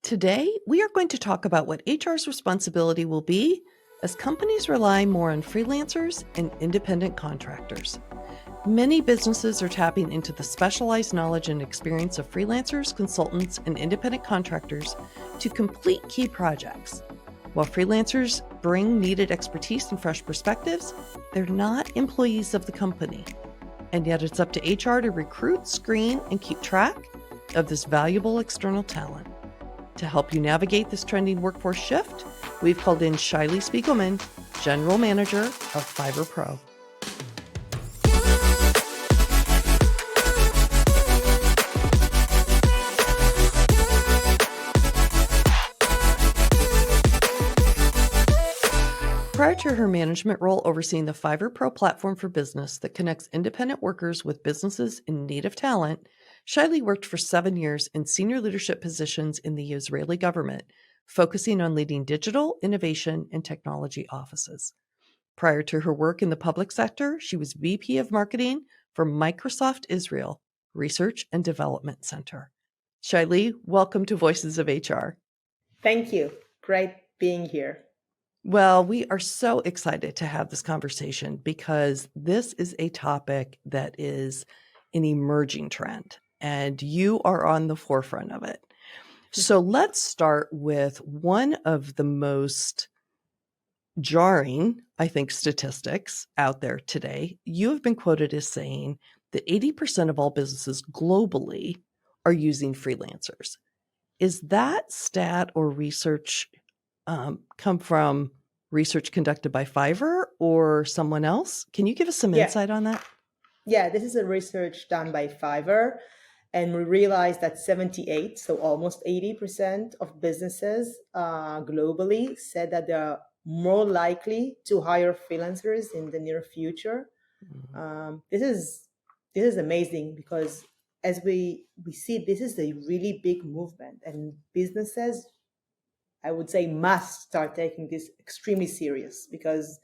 Today, we are going to talk about what HR's responsibility will be as companies rely more on freelancers and independent contractors. Many businesses are tapping into the specialized knowledge and experience of freelancers, consultants, and independent contractors to complete key projects. While freelancers bring needed expertise and fresh perspectives, they're not employees of the company. And yet it's up to HR to recruit, screen, and keep track of this valuable external talent. To help you navigate this trending workforce shift, we've called in Shai-Lee Spiegelman, General Manager of Fiverr Pro. Prior to her management role overseeing the Fiverr Pro platform for business that connects independent workers with businesses in need of talent, Shai-Lee worked for 7 years in senior leadership positions in the Israeli government, focusing on leading digital, innovation, and technology offices. Prior to her work in the public sector, she was VP of Marketing for Microsoft Israel Research and Development Center. Shai-Lee, welcome to Voices of HR. Thank you. Great being here. Well, we are so excited to have this conversation because this is a topic that is an emerging trend, and you are on the forefront of it. So let's start with one of the most jarring, I think, statistics out there today. You have been quoted as saying that 80% of all businesses globally are using freelancers. Is that stat or research come from research conducted by Fiverr or someone else? Can you give us some insight on that? Yeah, this is a research done by Fiverr, and we realized that 78, so almost 80% of businesses globally said that they're more likely to hire freelancers in the near future. This is amazing because as we see, this is a really big movement, and businesses, I would say, must start taking this extremely serious because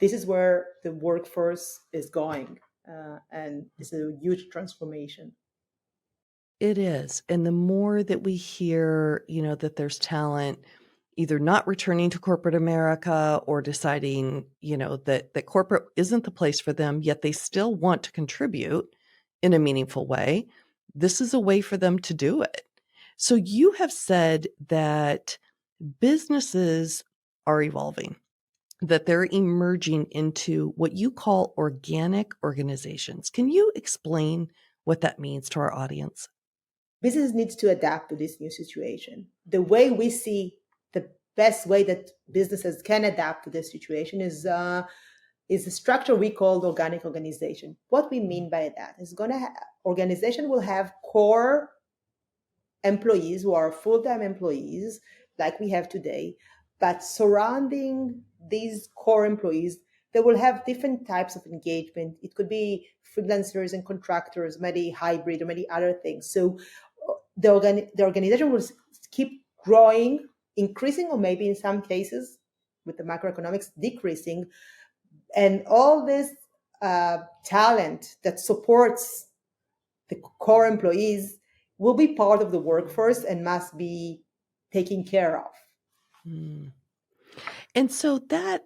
this is where the workforce is going, and it's a huge transformation. It is. And the more that we hear, that there's talent either not returning to corporate America or deciding, that corporate isn't the place for them, yet they still want to contribute in a meaningful way, this is a way for them to do it. So you have said that businesses are evolving, that they're emerging into what you call organic organizations. Can you explain what that means to our audience? Business needs to adapt to this new situation. The way we see the best way that businesses can adapt to this situation is a structure we call organic organization. What we mean by that is organization will have core employees who are full-time employees like we have today, but surrounding these core employees, they will have different types of engagement. It could be freelancers and contractors, maybe hybrid or many other things. So the organization will keep growing, increasing, or maybe in some cases with the macroeconomics decreasing. And all this talent that supports the core employees will be part of the workforce and must be taken care of. And so that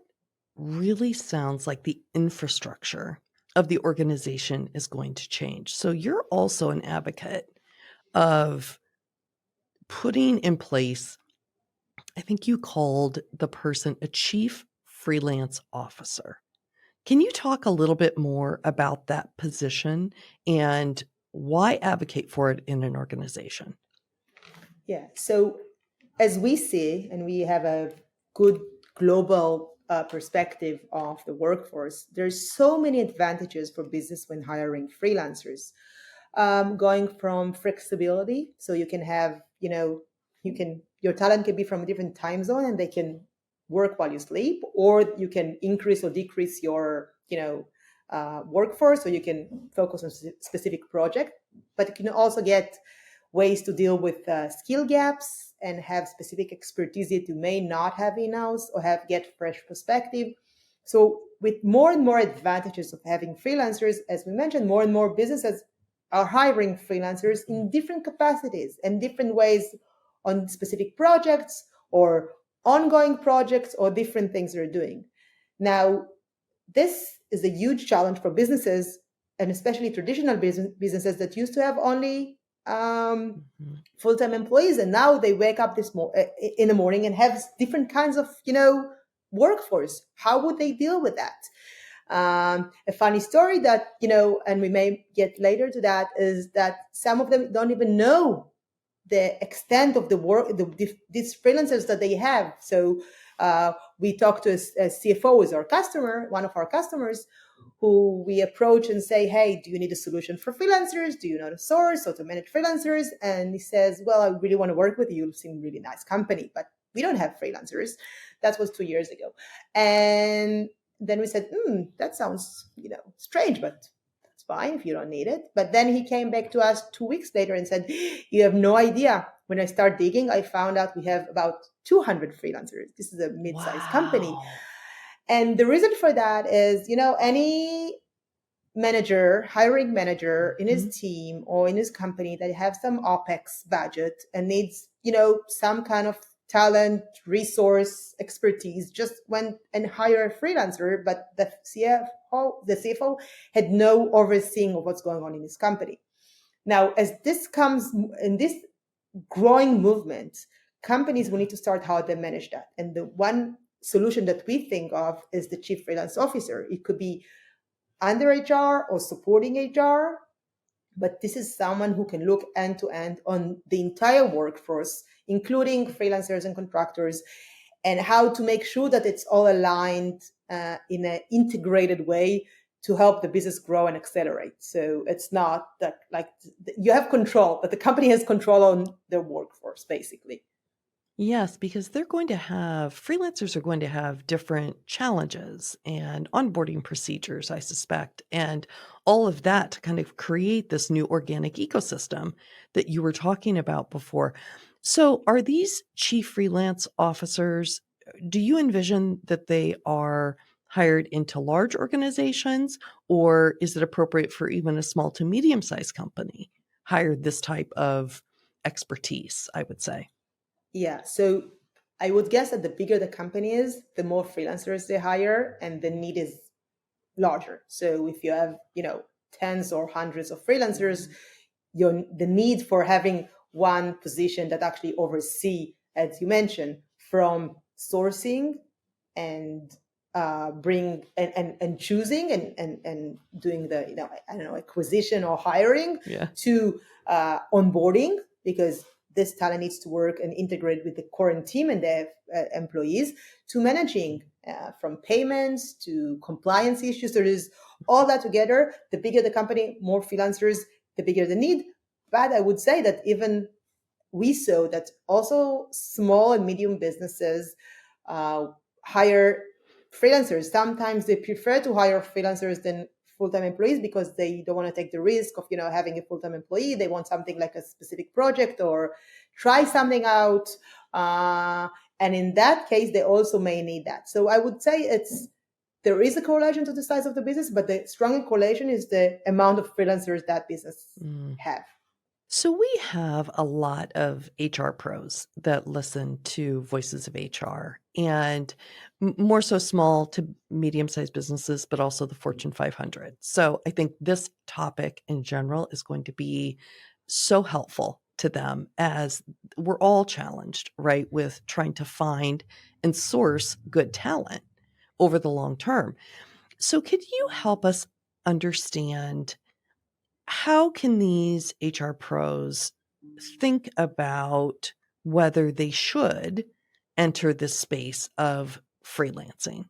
really sounds like the infrastructure of the organization is going to change. So you're also an advocate of putting in place, I think you called the person a chief freelance officer. Can you talk a little bit more about that position and why advocate for it in an organization? Yeah. So as we see, and we have a good global perspective of the workforce, there's so many advantages for business when hiring freelancers. Going from flexibility, so you can have, your talent can be from a different time zone and they can work while you sleep, or you can increase or decrease your, workforce, so you can focus on specific project, but you can also get ways to deal with skill gaps and have specific expertise that you may not have in-house or get fresh perspective. So with more and more advantages of having freelancers, as we mentioned, more and more businesses are hiring freelancers in different capacities and different ways on specific projects or ongoing projects or different things they're doing. Now, this is a huge challenge for businesses, and especially traditional businesses that used to have only full-time employees, and now they wake up in the morning and have different kinds of workforce. How would they deal with that? A funny story that and we may get later to that, is that some of them don't even know the extent of the work, these freelancers that they have. So we talked to a CFO as our customer, one of our customers, who we approach and say, hey, do you need a solution for freelancers? Do you know the source or to manage freelancers? And he says, well, I really want to work with you. You seem a really nice company, but we don't have freelancers. That was 2 years ago. And then we said, that sounds, strange, but that's fine if you don't need it. But then he came back to us 2 weeks later and said, you have no idea. When I start digging, I found out we have about 200 freelancers. This is a mid-sized company. And the reason for that is, any manager, hiring manager in his team or in his company that have some OpEx budget and needs, some kind of talent, resource, expertise, just went and hired a freelancer, but the CFO had no overseeing of what's going on in his company. Now, as this comes in this growing movement, companies will need to start how they manage that. And the one solution that we think of is the chief freelance officer. It could be under HR or supporting HR, but this is someone who can look end to end on the entire workforce, including freelancers and contractors, and how to make sure that it's all aligned in an integrated way to help the business grow and accelerate. So it's not that you have control, but the company has control on their workforce, basically. Yes, because freelancers are going to have different challenges and onboarding procedures, I suspect, and all of that to kind of create this new organic ecosystem that you were talking about before. So are these chief freelance officers, do you envision that they are hired into large organizations, or is it appropriate for even a small to medium-sized company hired this type of expertise, I would say? Yeah, so I would guess that the bigger the company is, the more freelancers they hire and the need is larger. So if you have, tens or hundreds of freelancers, the need for having one position that actually oversee, as you mentioned, from sourcing and bring and choosing and doing the acquisition or hiring to onboarding, because this talent needs to work and integrate with the current team and their employees, to managing from payments to compliance issues. There is all that together. The bigger the company, more freelancers, the bigger the need. But I would say that even we saw that also small and medium businesses hire freelancers. Sometimes they prefer to hire freelancers than full-time employees because they don't want to take the risk of having a full-time employee. They want something like a specific project or try something out, and in that case they also may need that. So I would say there is a correlation to the size of the business, but the stronger correlation is the amount of freelancers that business have. So we have a lot of HR pros that listen to Voices of HR, and more so small to medium-sized businesses, but also the Fortune 500. So I think this topic in general is going to be so helpful to them, as we're all challenged, right, with trying to find and source good talent over the long term. So could you help us understand, how can these HR pros think about whether they should enter this space of freelancing?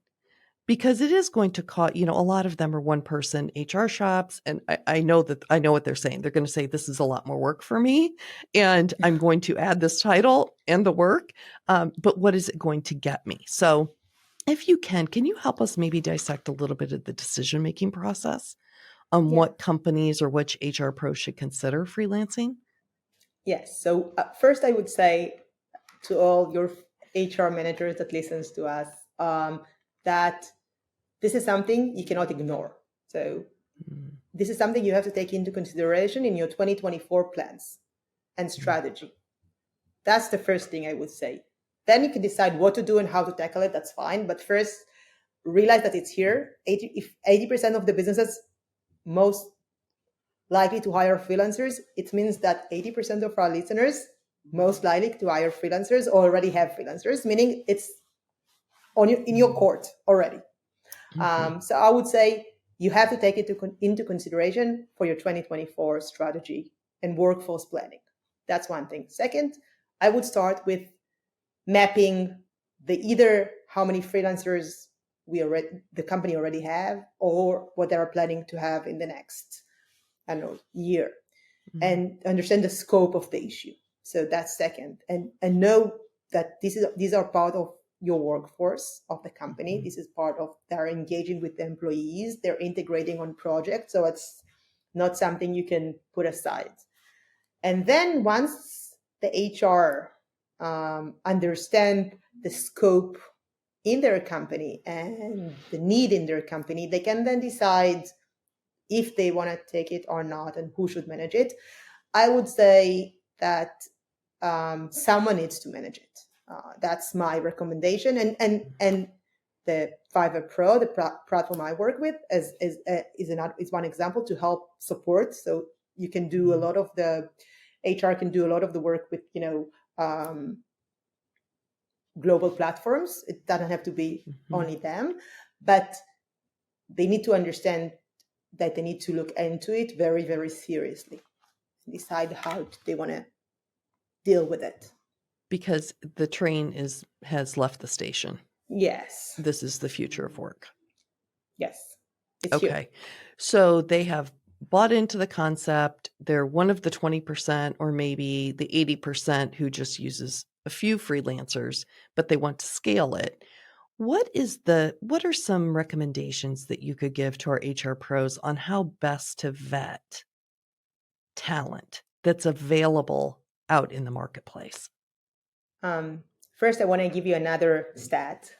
Because it is going to cost, a lot of them are one person HR shops. And I know what they're saying. They're going to say, this is a lot more work for me, and I'm going to add this title and the work. But what is it going to get me? So if you can you help us maybe dissect a little bit of the decision-making process on what companies or which HR pros should consider freelancing? Yes. So first, I would say to all your HR managers that listens to us, that this is something you cannot ignore. So this is something you have to take into consideration in your 2024 plans and strategy. That's the first thing I would say. Then you can decide what to do and how to tackle it. That's fine. But first, realize that it's here. If 80% of the businesses most likely to hire freelancers, it means that 80% of our listeners most likely to hire freelancers already have freelancers, meaning it's in your court already. So I would say you have to take it into consideration for your 2024 strategy and workforce planning. That's one thing. Second, I would start with mapping either how many freelancers the company already have, or what they are planning to have in the next, I don't know, year, and understand the scope of the issue. So that's second, and know that these are part of your workforce of the company. This is part of they're engaging with the employees, they're integrating on projects, so it's not something you can put aside. And then once the HR understand the scope in their company and the need in their company, they can then decide if they want to take it or not and who should manage it. I would say that someone needs to manage it. That's my recommendation. And the Fiverr Pro, the platform I work with, is one example to help support. So you can do a lot of the HR can do a lot of the work with global platforms. It doesn't have to be only them, but they need to understand that they need to look into it very, very seriously, decide how they want to deal with it. Because the train has left the station. Yes. This is the future of work. Yes. It's okay. Here. So they have bought into the concept. They're one of the 20% or maybe the 80% who just uses a few freelancers, but they want to scale it. What are some recommendations that you could give to our HR pros on how best to vet talent that's available out in the marketplace? First, I want to give you another stat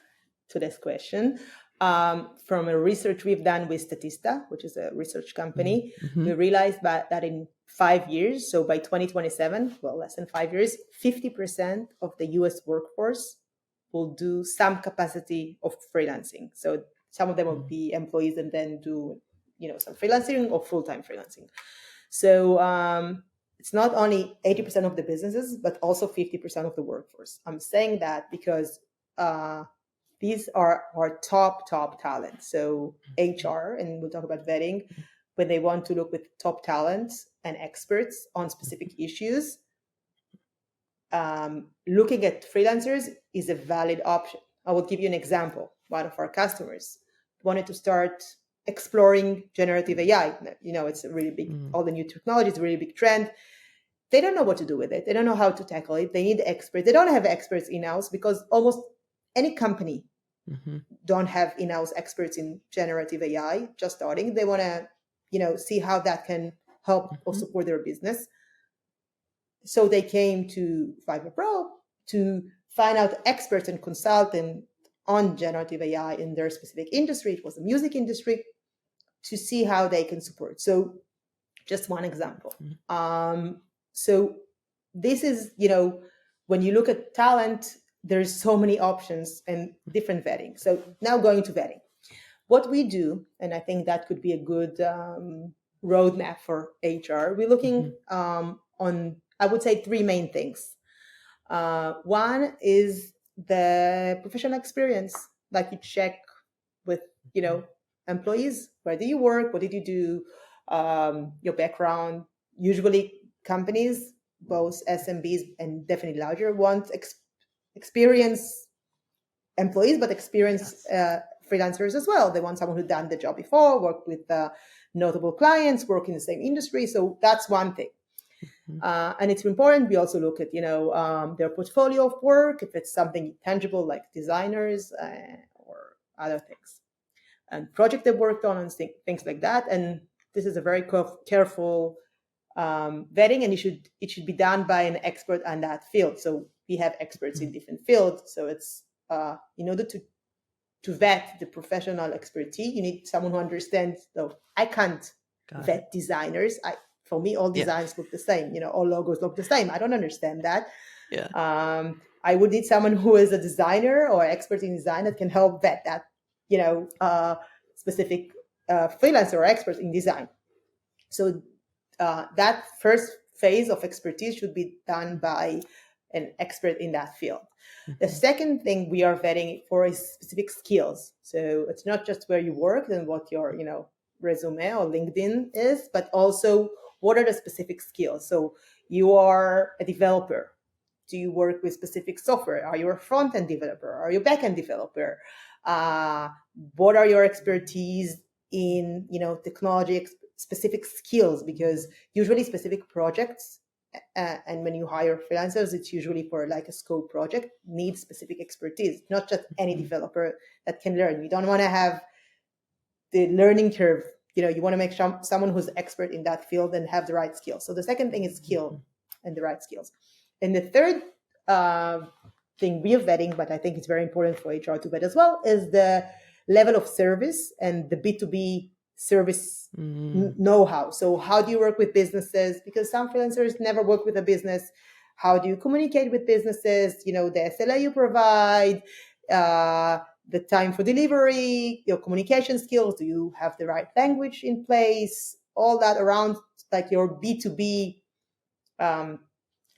to this question. From a research we've done with Statista, which is a research company, we realized that in 5 years, so by 2027, well, less than 5 years, 50% of the US workforce will do some capacity of freelancing. So some of them will be employees and then do, some freelancing or full-time freelancing. So it's not only 80% of the businesses, but also 50% of the workforce. I'm saying that because these are our top talent. So HR, and we'll talk about vetting, when they want to look with top talents and experts on specific issues, looking at freelancers is a valid option. I will give you an example. One of our customers wanted to start exploring generative AI. It's a really big, all the new technology is a really big trend. They don't know what to do with it. They don't know how to tackle it. They need experts. They don't have experts in-house because almost any company don't have in-house experts in generative AI just starting. They want to, see how that can help or support their business. So they came to Fiverr Pro to find out experts and consultants on generative AI in their specific industry. It was the music industry, to see how they can support. So just one example. So this is, when you look at talent, there's so many options and different vetting. So now going to vetting. What we do, and I think that could be a good roadmap for HR, we're looking on, I would say, 3 main things. One is the professional experience, like you check with, employees. Where do you work? What did you do? Your background. Usually companies, both SMBs and definitely larger, want experience employees, but experience freelancers as well. They want someone who's done the job before, worked with notable clients, work in the same industry. So that's one thing. And it's important. We also look at, their portfolio of work, if it's something tangible like designers or other things, and project they worked on and things like that. And this is a very careful vetting, and it should be done by an expert on that field. So we have experts in different fields. So it's in order to vet the professional expertise, you need someone who understands. So I can't vet designers. For me, all designs look the same. All logos look the same. I don't understand that. Yeah. I would need someone who is a designer or expert in design that can help vet that, specific freelancer or expert in design. So that first phase of expertise should be done by an expert in that field. The second thing we are vetting for is specific skills. So it's not just where you work and what your, resume or LinkedIn is, but also what are the specific skills. So you are a developer. Do you work with specific software? Are you a front-end developer? Are you a back-end developer? What are your expertise in, technology specific skills? Because usually specific projects, and when you hire freelancers, it's usually for like a scope project, needs specific expertise, not just any developer that can learn. You don't want to have the learning curve. You want to make sure someone who's expert in that field and have the right skills. So the second thing is skill and the right skills. And the third thing we are vetting, but I think it's very important for HR to vet as well, is the level of service and the B2B service know-how. So how do you work with businesses? Because some freelancers never work with a business. How do you communicate with businesses? The SLA you provide, the time for delivery, your communication skills. Do you have the right language in place? All that around like your B2B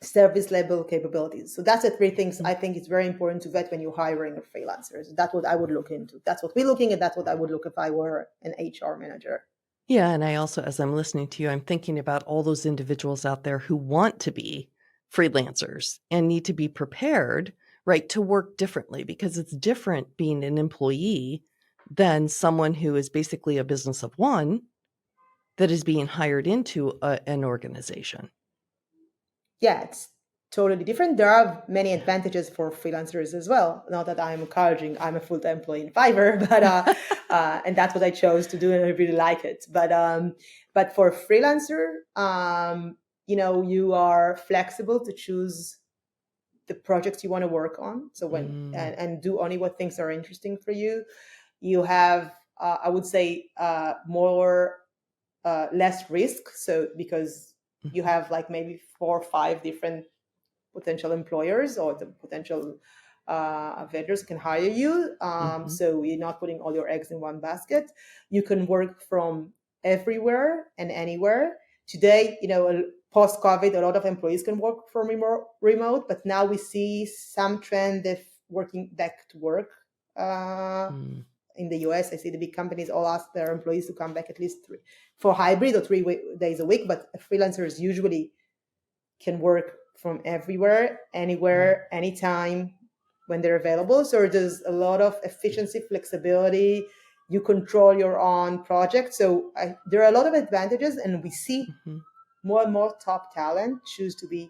service level capabilities. So that's the three things I think it's very important to vet when you're hiring a freelancer. That's what I would look into. That's what we're looking at. That's what I would look if I were an HR manager. Yeah. And I also, as I'm listening to you, I'm thinking about all those individuals out there who want to be freelancers and need to be prepared, right, to work differently, because it's different being an employee than someone who is basically a business of one that is being hired into an organization. Yeah, it's totally different. There are many advantages for freelancers as well. Not that I'm encouraging, I'm a full-time employee in Fiverr, but and that's what I chose to do, and I really like it. But for a freelancer, you are flexible to choose the projects you want to work on. So and do only what things are interesting for you. You have, I would say, less risk. So because you have like maybe 4 or 5 different potential employers or the potential vendors can hire you. So you're not putting all your eggs in one basket. You can work from everywhere and anywhere. Today, post-COVID, a lot of employees can work from remote, but now we see some trend of working back to work. In the US, I see the big companies all ask their employees to come back at least for hybrid or 3 days a week, but freelancers usually can work from everywhere, anywhere, anytime when they're available. So there's a lot of efficiency, flexibility. You control your own project. So there are a lot of advantages, and we see more and more top talent choose to be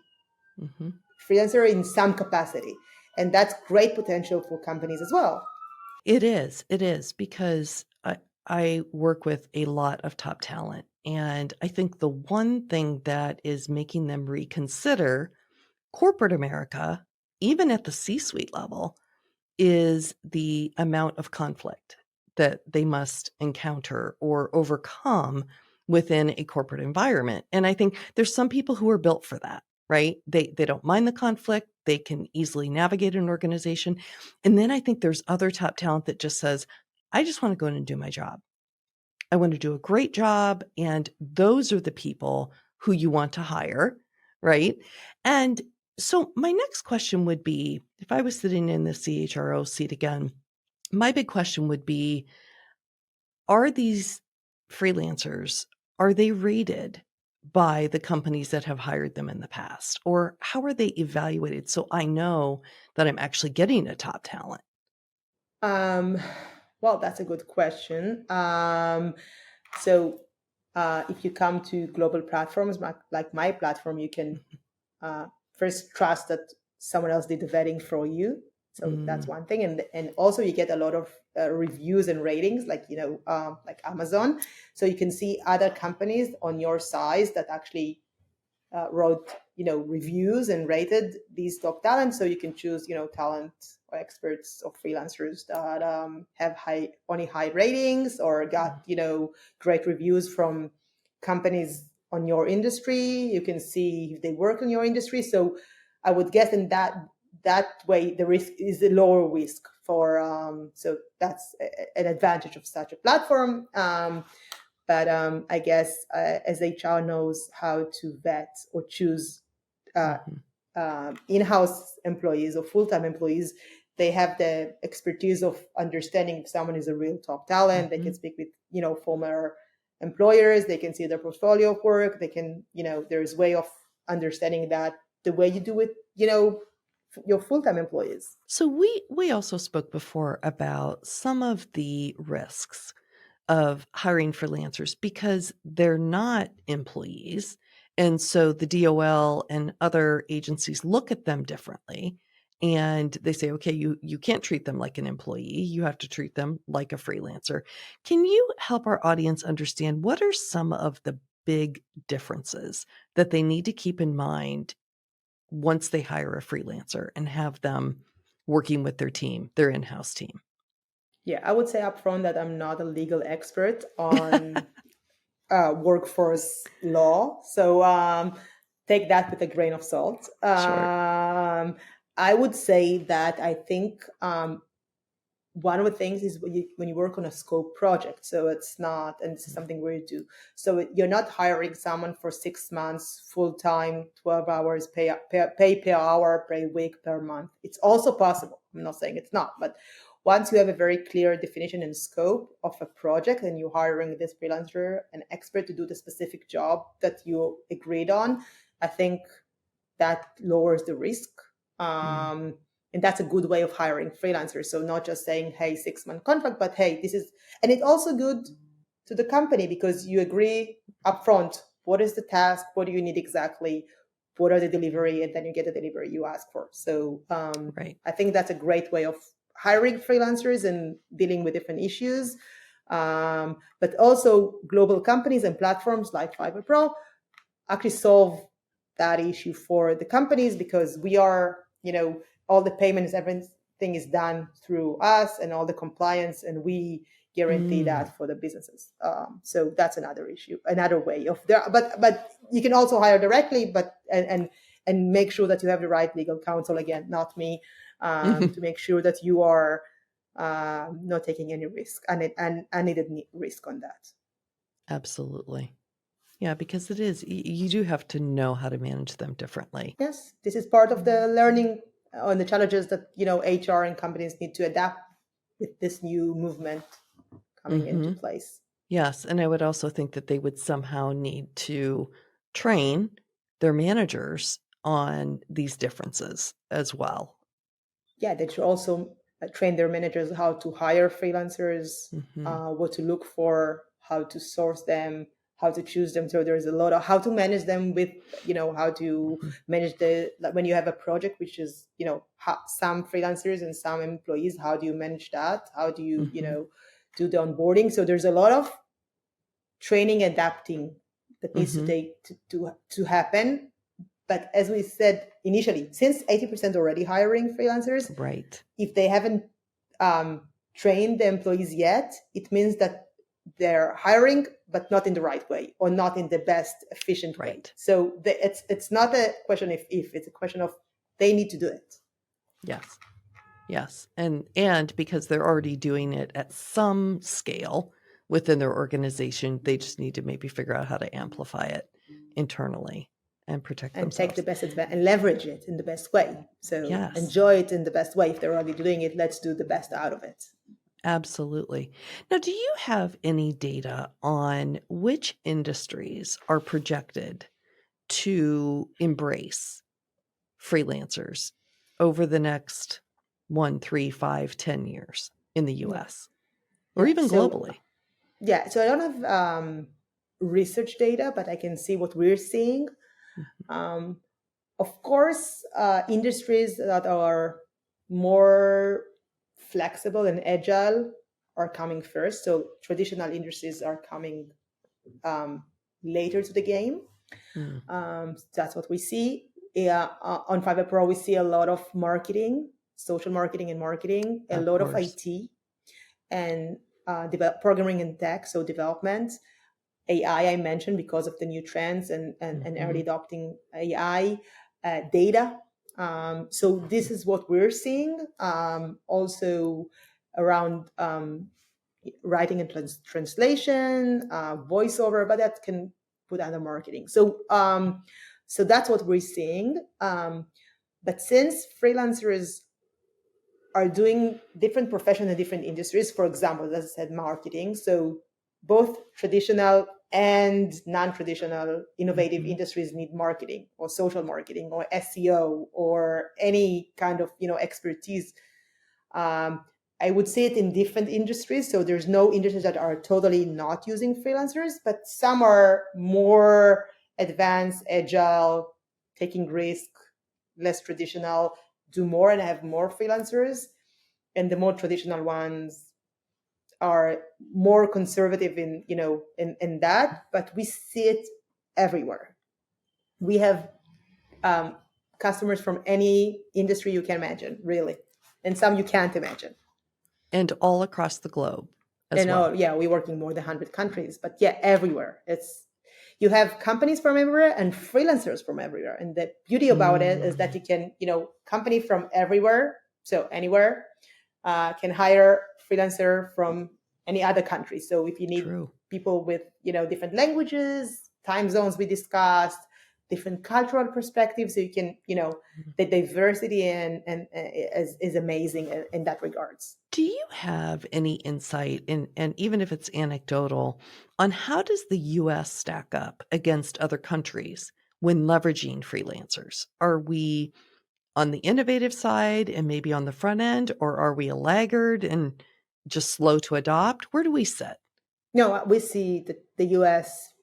freelancer in some capacity. And that's great potential for companies as well. It is, because I work with a lot of top talent. And I think the one thing that is making them reconsider corporate America, even at the C-suite level, is the amount of conflict that they must encounter or overcome within a corporate environment. And I think there's some people who are built for that, right? They don't mind the conflict. They can easily navigate an organization. And then I think there's other top talent that just says, I just want to go in and do my job. I want to do a great job. And those are the people who you want to hire, right? And so my next question would be, if I was sitting in the CHRO seat again, my big question would be, are these freelancers, are they rated by the companies that have hired them in the past? Or how are they evaluated so I know that I'm actually getting a top talent? Well, that's a good question. So if you come to global platforms like my platform, you can first trust that someone else did the vetting for you. So that's one thing. And also you get a lot of reviews and ratings, like, like Amazon. So you can see other companies on your size that actually wrote, reviews and rated these top talents. So you can choose, talent or experts or freelancers that have only high ratings or got, great reviews from companies on your industry. You can see if they work in your industry. So I would guess in that way the risk is a lower risk for so that's an advantage of such a platform. But I guess as HR knows how to vet or choose in-house employees or full-time employees, they have the expertise of understanding if someone is a real top talent. They can speak with former employers. They can see their portfolio of work. They can there's way of understanding that the way you do it your full-time employees. So we also spoke before about some of the risks of hiring freelancers because they're not employees. And so the DOL and other agencies look at them differently. And they say, okay, you can't treat them like an employee. You have to treat them like a freelancer. Can you help our audience understand what are some of the big differences that they need to keep in mind once they hire a freelancer and have them working with their team, their in-house team? Yeah, I would say upfront that I'm not a legal expert on workforce law, so take that with a grain of salt. Sure. I would say that I think one of the things is when you work on a scope project. So it's not, and this is something we do. So you're not hiring someone for 6 months, full time, 12 hours, pay per hour, per week, per month. It's also possible. I'm not saying it's not, but once you have a very clear definition and scope of a project and you're hiring this freelancer, an expert to do the specific job that you agreed on, I think that lowers the risk. And that's a good way of hiring freelancers. So not just saying, hey, 6-month contract, but hey, this is, and it's also good to the company because you agree upfront, what is the task? What do you need exactly? What are the delivery? And then you get the delivery you ask for. So Right. I think that's a great way of hiring freelancers and dealing with different issues. But also global companies and platforms like Fiverr Pro actually solve that issue for the companies because we are, all the payments, everything is done through us and all the compliance, and we guarantee that for the businesses. So that's another issue, another way of there. But you can also hire directly, but and make sure that you have the right legal counsel. Again, not me, to make sure that you are not taking any risk and needed risk on that. Absolutely. Yeah, because it is, you do have to know how to manage them differently. Yes, this is part of the learning and the challenges that HR and companies need to adapt with this new movement coming into place. Yes, and I would also think that they would somehow need to train their managers on these differences as well. Yeah, they should also train their managers how to hire freelancers, what to look for, how to source them, how to choose them. So there's a lot of how to manage them with, how to manage like when you have a project, which is, some freelancers and some employees, how do you manage that? How do you, do the onboarding? So there's a lot of training, adapting that needs to take to happen. But as we said initially, since 80% already hiring freelancers, Right. if they haven't trained the employees yet, it means that they're hiring, but not in the right way or not in the best efficient way. So it's not a question if, it's a question of they need to do it. Yes. Yes. And because they're already doing it at some scale within their organization, they just need to maybe figure out how to amplify it internally and protect and themselves. take the best advantage and leverage it in the best way. So Yes. enjoy it in the best way. If they're already doing it, let's do the best out of it. Absolutely. Now, do you have any data on which industries are projected to embrace freelancers over the next 1, 3, 5, 10 years in the US or even globally? So I don't have research data, but I can see what we're seeing. Of course, industries that are more flexible and agile are coming first. So traditional industries are coming later to the game. That's what we see. On Fiverr Pro, we see a lot of marketing, social marketing and marketing, a lot of IT and programming and tech, so development. AI I mentioned because of the new trends and early adopting AI, data So this is what we're seeing. Also around writing and translation, voiceover, but that can put under marketing. So so that's what we're seeing. But since freelancers are doing different professions in different industries, for example, as I said, marketing. So both traditional and non-traditional innovative industries need marketing or social marketing or SEO or any kind of expertise. I would see it in different industries. So there's no industries that are totally not using freelancers, but some are more advanced, agile, taking risk, less traditional, do more and have more freelancers. And the more traditional ones are more conservative in that, but we see it everywhere. We have customers from any industry you can imagine, really, and some you can't imagine. And all across the globe as well. Yeah, we work in more than 100 countries, but yeah, everywhere. You have companies from everywhere and freelancers from everywhere. And the beauty about it is that you can, company from everywhere, so anywhere, can hire freelancer from any other country. So if you need people with, different languages, time zones we discussed, different cultural perspectives, so you can, the diversity and is amazing in that regards. Do you have any insight and even if it's anecdotal, on how does the US stack up against other countries when leveraging freelancers? Are we on the innovative side and maybe on the front end, or are we a laggard and just slow to adopt? Where do we sit? No, we see that the US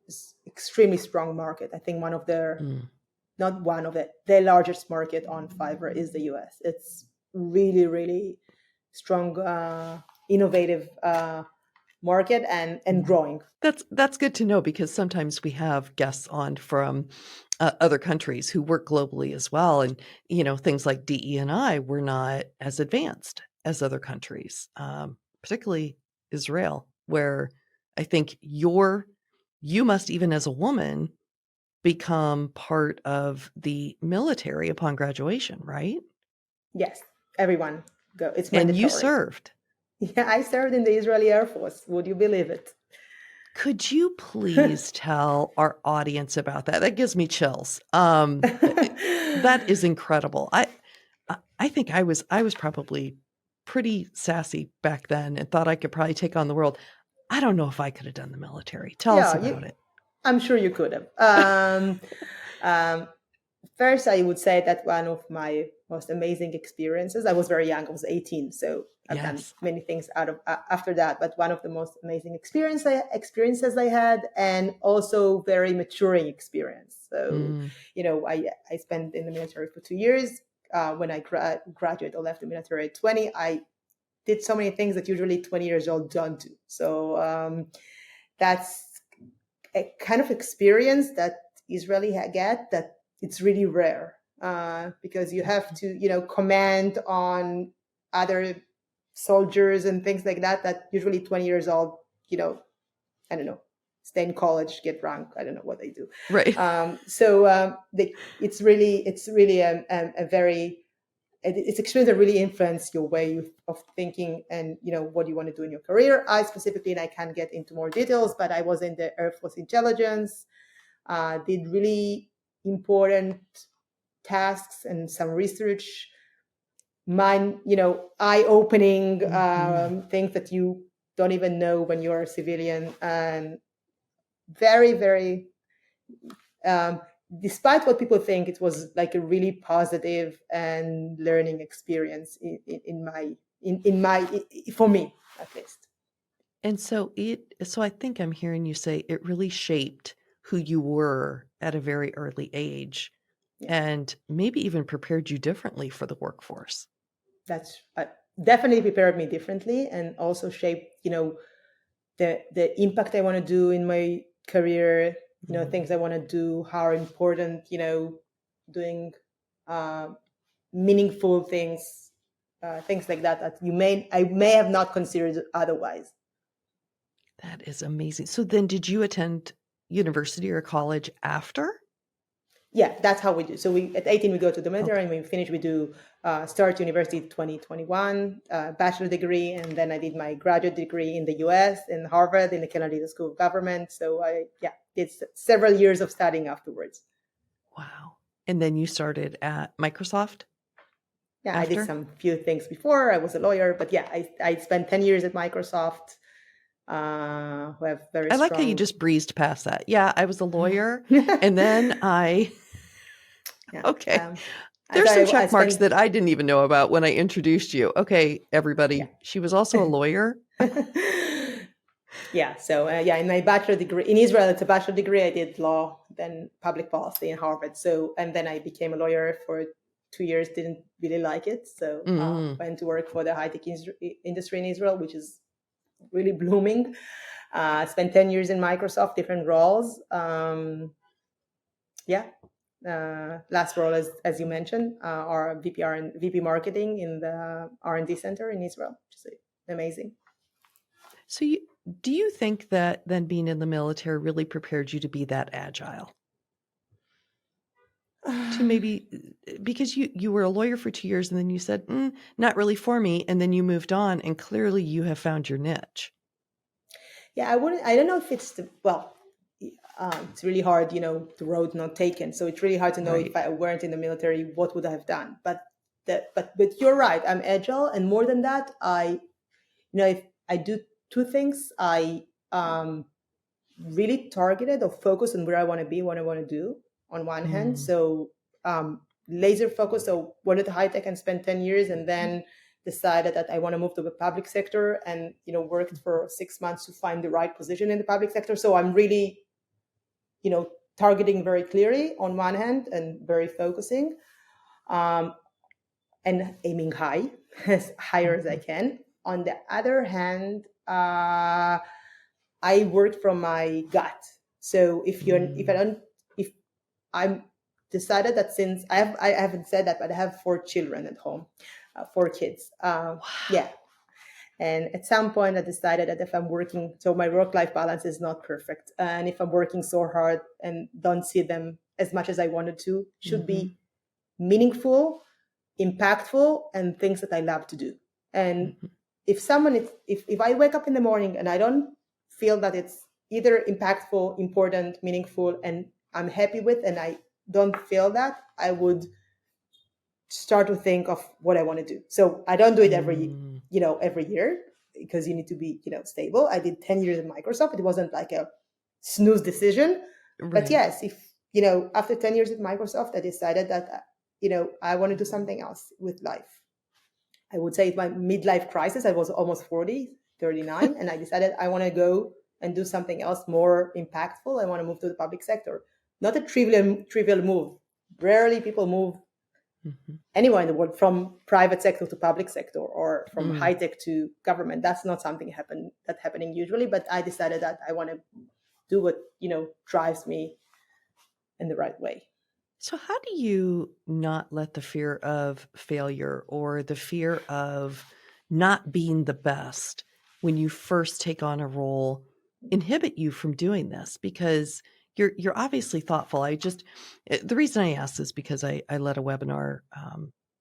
is extremely strong market. I think not one of it, the largest market on Fiverr is the US. It's really, really strong, innovative market and growing. That's good to know, because sometimes we have guests on from other countries who work globally as well, and things like DE&I were not as advanced as other countries, particularly Israel, where I think you must, even as a woman, become part of the military upon graduation, right? Yes, everyone go. It's mandatory. And you served. Yeah, I served in the Israeli Air Force. Would you believe it? Could you please tell our audience about that? That gives me chills. That is incredible. I think I was probably pretty sassy back then and thought I could probably take on the world. I don't know if I could have done the military. Tell us about it. I'm sure you could have. First, I would say that one of my most amazing experiences, I was very young, I was 18, so I've done many things after that, but one of the most amazing experiences I had, and also very maturing experience. So, I spent in the military for 2 years. When I graduated or left the military at 20, I did so many things that usually 20 years old don't do. So that's a kind of experience that Israeli get that it's really rare, because you have to, command on other soldiers and things like that usually 20 years old, I don't know, stay in college, get drunk. I don't know what they do. Right. It's really a very, it's experience that really influence your way of thinking and, what you want to do in your career. I specifically, and I can't get into more details, but I was in the Air Force intelligence, did really important tasks and some research, eye-opening things that you don't even know when you're a civilian, and very, very, despite what people think, it was like a really positive and learning experience for me, at least. And so I think I'm hearing you say it really shaped who you were at a very early age, and maybe even prepared you differently for the workforce. That's definitely prepared me differently, and also shaped, the impact I want to do in my career, things I want to do, how important, doing meaningful things, things like that I may have not considered otherwise. That is amazing. So then did you attend university or college after? Yeah, that's how we do. So we at 18 we go to the military, Okay. and when we finish we do start university 2021, bachelor degree, and then I did my graduate degree in the U.S. in Harvard in the Kennedy School of Government. So I did several years of studying afterwards. Wow. And then you started at Microsoft Yeah, I did after? some few things before. I was a lawyer, but yeah, I spent 10 years at Microsoft. Who have very I like how you strong. just breezed past that. Yeah, I was a lawyer, and then Yeah. okay. I There's some thought I check marks spent. that I didn't even know about when I introduced you. Okay, Yeah. everybody. She was also a lawyer. Yeah. So in my bachelor degree in Israel, it's a bachelor degree. I did law, then public policy in Harvard. So and then I became a lawyer for 2 years. Didn't really like it, so Mm. went to work for the high tech industry in Israel, which is really blooming. Spent 10 years in Microsoft, different roles. Last role, as you mentioned, our VPR and VP marketing in the R&D center in Israel, which is amazing. So do you think that then being in the military really prepared you to be that agile? To maybe because you were a lawyer for 2 years and then you said, not really for me, and then you moved on, and clearly you have found your niche. Yeah, I don't know if it's it's really hard, the road not taken. So it's really hard to know Right. if I weren't in the military, what would I have done? But you're right. I'm agile, and more than that, if I do two things, I really targeted or focused on where I want to be, what I want to do. On one hand, so laser focus. So went to high tech and spent 10 years, and then decided that I want to move to the public sector, and worked for 6 months to find the right position in the public sector. So I'm really targeting very clearly on one hand and very focusing, and aiming high, as higher as I can. On the other hand, I worked from my gut. So if I'm decided that since I haven't said that, but I have 4 children at home, 4 kids. Wow. Yeah. And at some point I decided that if I'm working, so my work-life balance is not perfect. And if I'm working so hard and don't see them as much as I wanted to, should be meaningful, impactful, and things that I love to do. And if I wake up in the morning and I don't feel that it's either impactful, important, meaningful, and I'm happy with, and I don't feel that, I would start to think of what I want to do. So I don't do it every year, because you need to be, stable. I did 10 years at Microsoft. It wasn't like a snooze decision. Right. But yes, if, after 10 years at Microsoft, I decided that, I want to do something else with life. I would say it's my midlife crisis. I was almost 40, 39, and I decided I want to go and do something else more impactful. I want to move to the public sector. Not a trivial move. Rarely people move anywhere in the world from private sector to public sector, or from high tech to government. That's not something that's happening usually. But I decided that I want to do what drives me in the right way. So how do you not let the fear of failure or the fear of not being the best when you first take on a role inhibit you from doing this? Because you're obviously thoughtful. The reason I asked is because I led a webinar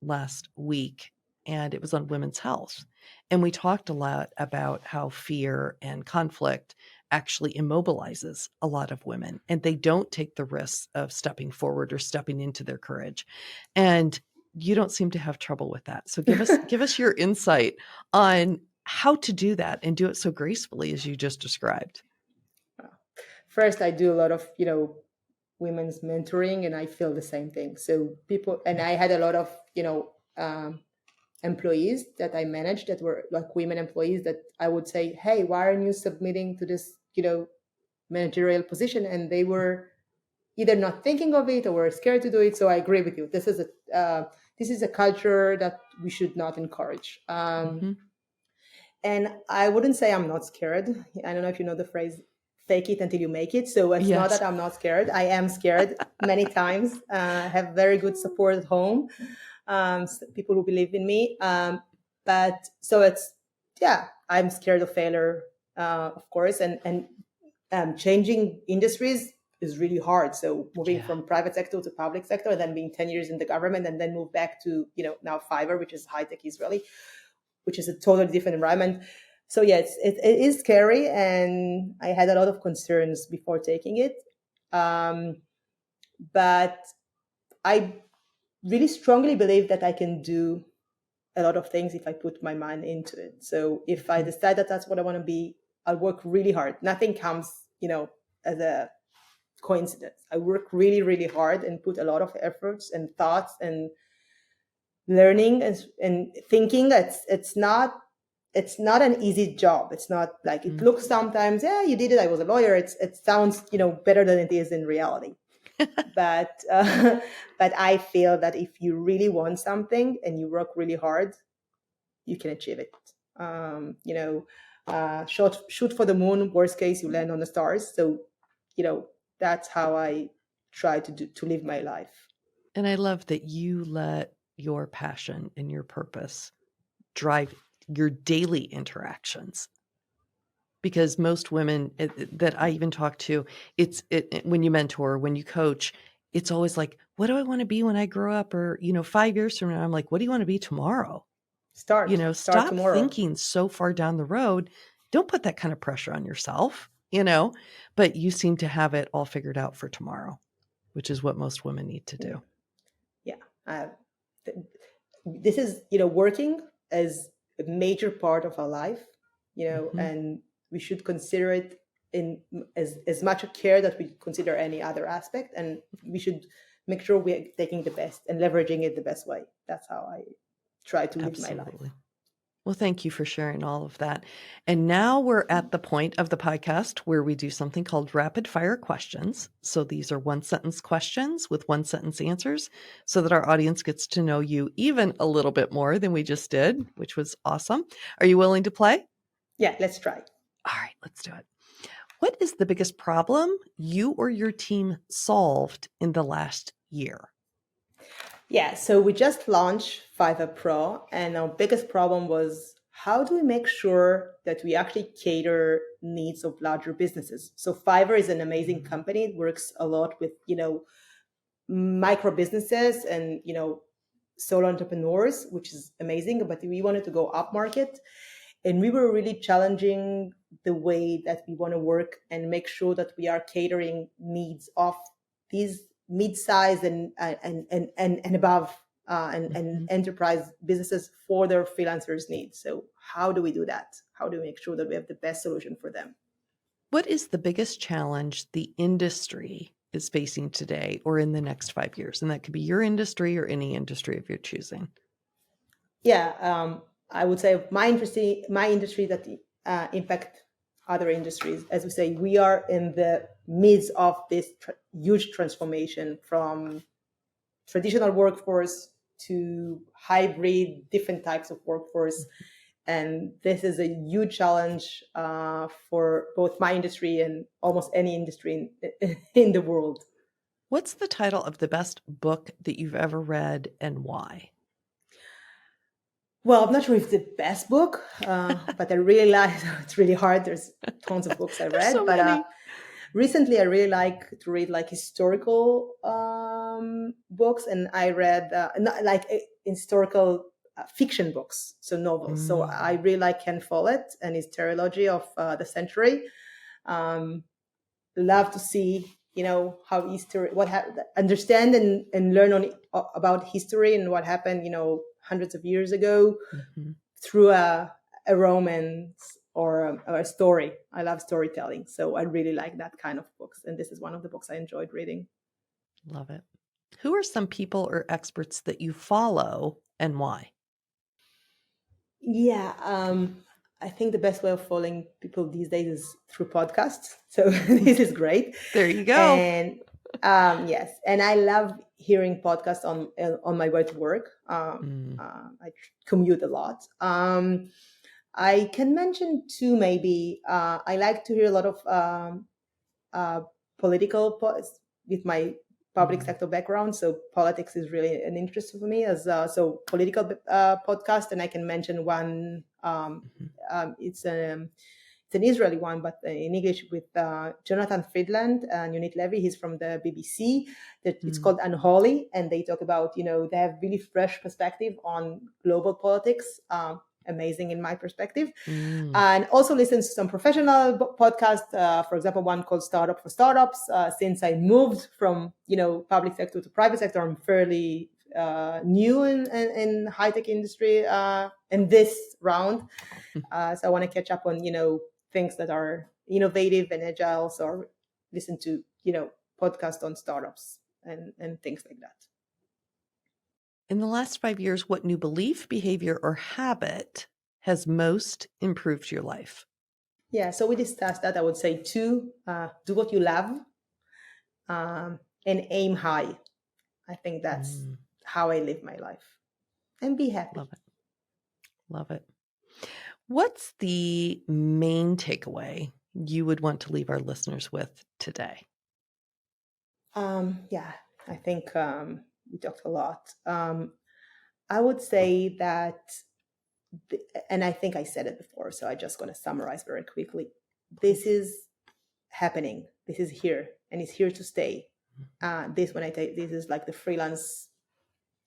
last week, and it was on women's health. And we talked a lot about how fear and conflict actually immobilizes a lot of women, and they don't take the risks of stepping forward or stepping into their courage. And you don't seem to have trouble with that. So give us your insight on how to do that and do it so gracefully as you just described. First, I do a lot of, women's mentoring, and I feel the same thing. So and I had a lot of, employees that I managed that were like women employees that I would say, hey, why aren't you submitting to this, managerial position? And they were either not thinking of it or were scared to do it. So I agree with you. This is a culture that we should not encourage. And I wouldn't say I'm not scared. I don't know if you know the phrase, fake it until you make it. So it's not that I'm not scared. I am scared many times. Have very good support at home. People who believe in me. But so I'm scared of failure, of course. And changing industries, is really hard. So moving Yeah. from private sector to public sector, and then being 10 years in the government, and then move back to, now Fiverr, which is high tech Israeli, which is a totally different environment. So yeah, it is scary, and I had a lot of concerns before taking it. But I really strongly believe that I can do a lot of things if I put my mind into it. So if I decide that that's what I want to be, I'll work really hard. Nothing comes, as a coincidence. I work really, really hard and put a lot of efforts and thoughts and learning and thinking. It's not an easy job. It's not like it looks sometimes, yeah, you did it. I was a lawyer. It sounds, better than it is in reality. But I feel that if you really want something and you work really hard, you can achieve it. Shoot for the moon. Worst case, you land on the stars. So, that's how I try to live my life. And I love that you let your passion and your purpose drive your daily interactions. Because most women that I even talk to, when you mentor, when you coach, it's always like, what do I want to be when I grow up? Or, 5 years from now, I'm like, what do you want to be tomorrow? Start Stop tomorrow. thinking so far down the road. Don't put that kind of pressure on yourself, but you seem to have it all figured out for tomorrow, which is what most women need to do. Yeah. This is, working as a major part of our life, and we should consider it in as much care that we consider any other aspect, and we should make sure we're taking the best and leveraging it the best way. That's how I try to live my life. Well, thank you for sharing all of that. And now we're at the point of the podcast where we do something called rapid fire questions. So these are 1-sentence questions with 1-sentence answers so that our audience gets to know you even a little bit more than we just did, which was awesome. Are you willing to play? Yeah, let's try. All right, let's do it. What is the biggest problem you or your team solved in the last year? Yeah, so we just launched Fiverr Pro, and our biggest problem was how do we make sure that we actually cater needs of larger businesses? So Fiverr is an amazing company. It works a lot with, micro businesses and, solo entrepreneurs, which is amazing, but we wanted to go up market. And we were really challenging the way that we want to work and make sure that we are catering needs of these mid-size and above and enterprise businesses for their freelancers' needs. So how do we do that? How do we make sure that we have the best solution for them? What is the biggest challenge the industry is facing today or in the next 5 years? And that could be your industry or any industry of your choosing. Yeah, I would say my industry that impact other industries. As we say, we are in the midst of this huge transformation from traditional workforce to hybrid, different types of workforce. And this is a huge challenge for both my industry and almost any industry in the world. What's the title of the best book that you've ever read and why? Well, I'm not sure if it's the best book, but I really like it's really hard. There's tons of books I read, so but many. Recently I really like to read like historical books, and I read historical fiction books, so novels. So I really like Ken Follett and his trilogy of the century. Love to see how history, understand and learn about history and what happened hundreds of years ago through a romance or a story. I love storytelling, so I really like that kind of books, and this is one of the books I enjoyed reading. Love it. Who are some people or experts that you follow and why? Yeah, I think the best way of following people these days is through podcasts. So this is great. There you go. And yes, and I love hearing podcasts on my way to work. I commute a lot. I can mention two, maybe. I like to hear a lot of political with my public sector background. So politics is really an interest for me as so political podcast. And I can mention one. It's a it's an Israeli one, but in English with Jonathan Friedland and Unit Levy. He's from the BBC. It's called Unholy, and they talk about, they have really fresh perspective on global politics. Amazing in my perspective. And also listen to some professional podcasts. For example, one called Startup for Startups. Since I moved from, public sector to private sector, I'm fairly new in high-tech industry in this round. So I want to catch up on, things that are innovative and agile. So listen to, podcasts on startups and things like that. In the last 5 years, what new belief, behavior, or habit has most improved your life? Yeah, so we discussed that. I would say 2, do what you love and aim high. I think that's how I live my life. And be happy. Love it. Love it. What's the main takeaway you would want to leave our listeners with today? Yeah, I think we talked a lot. I would say that, and I think I said it before, so I'm just going to summarize very quickly. This is happening. This is here, and it's here to stay. This is like the freelance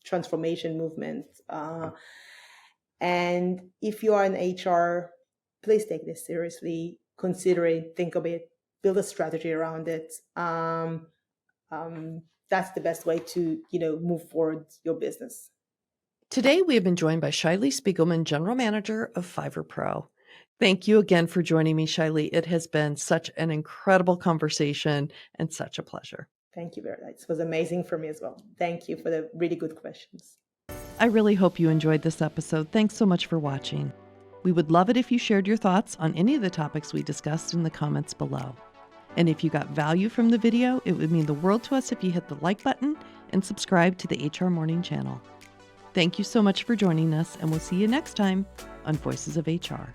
transformation movement. And if you are in HR, please take this seriously. Consider it, think of it, build a strategy around it. That's the best way to, move forward your business. Today, we have been joined by Shai-Lee Spiegelman, General Manager of Fiverr Pro. Thank you again for joining me, Shai-Lee. It has been such an incredible conversation and such a pleasure. Thank you very much. It was amazing for me as well. Thank you for the really good questions. I really hope you enjoyed this episode. Thanks so much for watching. We would love it if you shared your thoughts on any of the topics we discussed in the comments below. And if you got value from the video, it would mean the world to us if you hit the like button and subscribe to the HRMorning channel. Thank you so much for joining us, and we'll see you next time on Voices of HR.